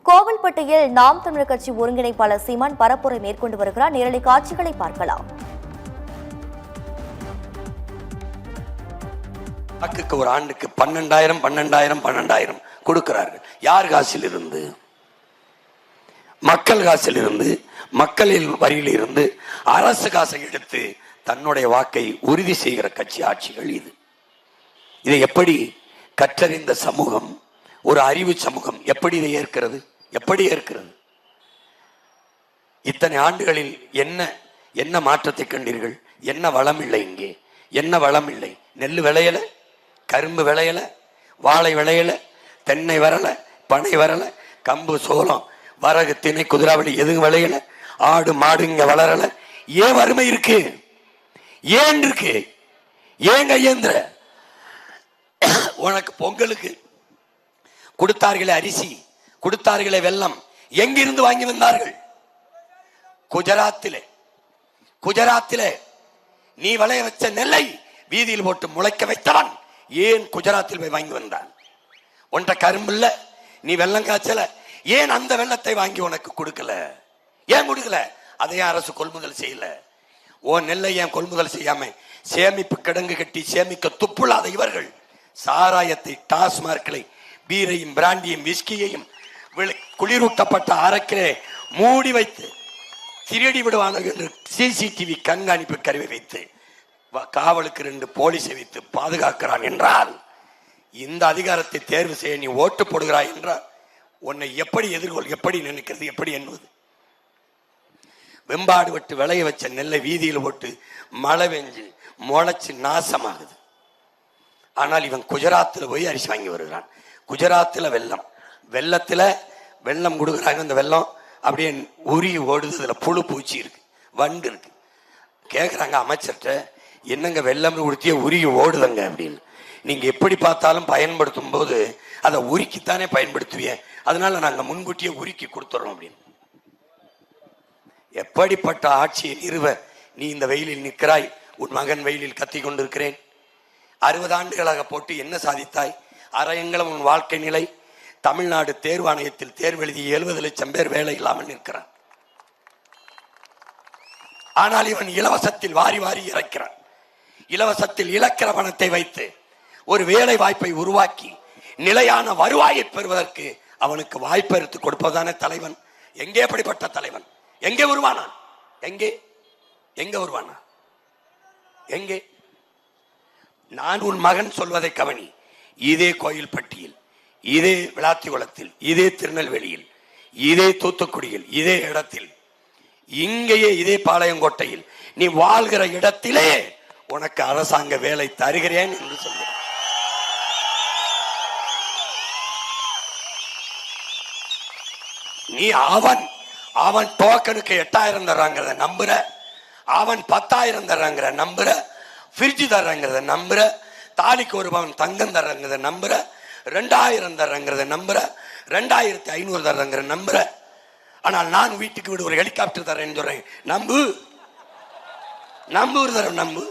கோவில்பட்டியில் நாம் தமிழர் கட்சி ஒருங்கிணைப்பாளர் சீமான் பரப்புரை மேற்கொண்டு வருகிறார். நேரலை காட்சிகளை பார்க்கலாம். வாக்குக்கு ஒரு ஆண்டுக்கு 12,000 கொடுக்கிறார்கள். யார் காசில் இருந்து? மக்கள் காசில் இருந்து, மக்களின் வரியில் இருந்து அரசு காசை எடுத்து தன்னுடைய வாக்கை உறுதி செய்கிற கட்சி ஆட்சிகள் இது. இதை எப்படி கற்றறிந்த சமூகம், ஒரு அறிவு சமூகம் எப்படி இதை ஏற்கிறது? எப்படி ஏற்கிறது? இத்தனை ஆண்டுகளில் என்ன மாற்றத்தை கண்டீர்கள்? என்ன வளம் இல்லை? இங்கே என்ன வளம் இல்லை? நெல் விளையல, கரும்பு விளையல, வாழை விளையல, தென்னை வரல, பனை வரல, கம்பு சோளம் வரகு திணை குதிராவளி எதுவும் விளையல, ஆடு மாடு இங்க வளரல. ஏன் வறுமை இருக்கு? ஏன் இருக்கு? ஏன் கையேந்திர? உனக்கு பொங்கலுக்கு கொடுத்தார்களே அரிசி, கொடுத்தார்களே வெல்லம், எங்கிருந்து வாங்கி வந்தார்கள்? குஜராத்திலே நீ விளைய வச்ச நெல்லை வீதியில் போட்டு முளைக்க வைத்தவன் ஏன் குஜராத்தில் போய் வாங்கி வந்தான்? உன்ட கரும்பு இல்ல, நீ வெள்ளம் காய்ச்சல, ஏன் அந்த வெள்ளத்தை வாங்கி உனக்கு கொடுக்கல? ஏன் கொடுக்கல? அதை அரசு கொள்முதல் செய்யல. ஓ நெல்லை ஏன் கொள்முதல் செய்யாம சேமிப்பு கிடங்கு கட்டி சேமிக்க துப்புள்ளாத இவர்கள் சாராயத்தை, டாஸ்மார்க்களை, பீரையும் பிராண்டியும் விஸ்கியையும் குளிரூட்டப்பட்ட அரக்கிலே மூடி வைத்து திருடி விடுவார்கள் என்று சிசிடிவி கண்காணிப்பு கருவி வைத்து காவலுக்கு 2 போலீஸை வைத்து பாதுகாக்கிறான் என்றால், இந்த அதிகாரத்தை தேர்வு செய்ய நீ ஓட்டு போடுகிறாய் என்றால் உன்னை எப்படி எப்படி நினைக்கிறது? எப்படி எண்ணுவது? வெம்பாடு விட்டு விளைய வச்ச நெல்லை வீதியில் போட்டு மழை பெஞ்சு முளைச்சு நாசமாகுது. ஆனால் இவன் குஜராத்தில் போய் அரிசி வாங்கி வருகிறான். குஜராத்தில் வெள்ளம் கொடுக்குறாங்க. அந்த வெள்ளம் அப்படியே உருகி ஓடுது. அதில் புழு பூச்சி இருக்கு, வண்டு இருக்கு. கேட்குறாங்க அமைச்சர்கிட்ட, என்னங்க வெள்ளம் கொடுத்தியே உருகி ஓடுதுங்க அப்படின்னு. நீங்கள் எப்படி பார்த்தாலும் பயன்படுத்தும் போது அதை உருக்கித்தானே பயன்படுத்துவீங்க, அதனால நாங்கள் முன்கூட்டியே உருக்கி கொடுத்துறோம் அப்படின்னு. எப்படிப்பட்ட ஆட்சியை நிறுவ நீ இந்த வெயிலில் நிற்கிறாய்? உன் மகன் வெயிலில் கத்தி கொண்டிருக்கிறேன். 60 ஆண்டுகளாக போட்டு என்ன சாதித்தாய்? அரையங்களும் உன் வாழ்க்கை நிலை. தமிழ்நாடு தேர்வாணையத்தில் தேர்வு எழுதி 70 லட்சம் பேர் வேலை இல்லாமல் நிற்கிறான். ஆனால் இவன் இலவசத்தில் வாரி வாரி இறக்கிறான். இலவசத்தில் இழக்கிற பணத்தை வைத்து ஒரு வேலை வாய்ப்பை உருவாக்கி நிலையான வருவாயை பெறுவதற்கு அவனுக்கு வாய்ப்பு எடுத்து கொடுப்பதான தலைவன். எங்கே அப்படிப்பட்ட தலைவன்? எங்கே உருவானான்? எங்கே உருவானான்? எங்கே? நான் உன் மகன் சொல்வதை கவனி. இதே கோயில்பட்டியில், இதே விளாத்திகுளத்தில், இதே திருநெல்வேலியில், இதே தூத்துக்குடியில், இதே இடத்தில், இங்கேயே இதே பாளையங்கோட்டையில் நீ வாழ்கிற இடத்திலே உனக்கு அரசாங்க வேலை தருகிறேன் என்று சொல்கிறேன். நீ அவன் டோக்கனுக்கு 8,000 தர்றாங்கிறத நம்புற, அவன் 10,000 தர்றாங்கிற நம்புற, ஃப்ரிட்ஜ் தர்றாங்கிறத நம்புற, தாலிக்கு ஒரு பவன் தங்கம் தர்றாங்கிறத நம்புற, 2,000 தர்றாங்கிறத நம்புற, 2,500 தர்றாங்கிற நம்புற. ஆனால் நான் வீட்டுக்கு வீடு ஒரு ஹெலிகாப்டர் தரேன்னு சொல்றேன். நம்பு ஒரு தரம் நம்பு.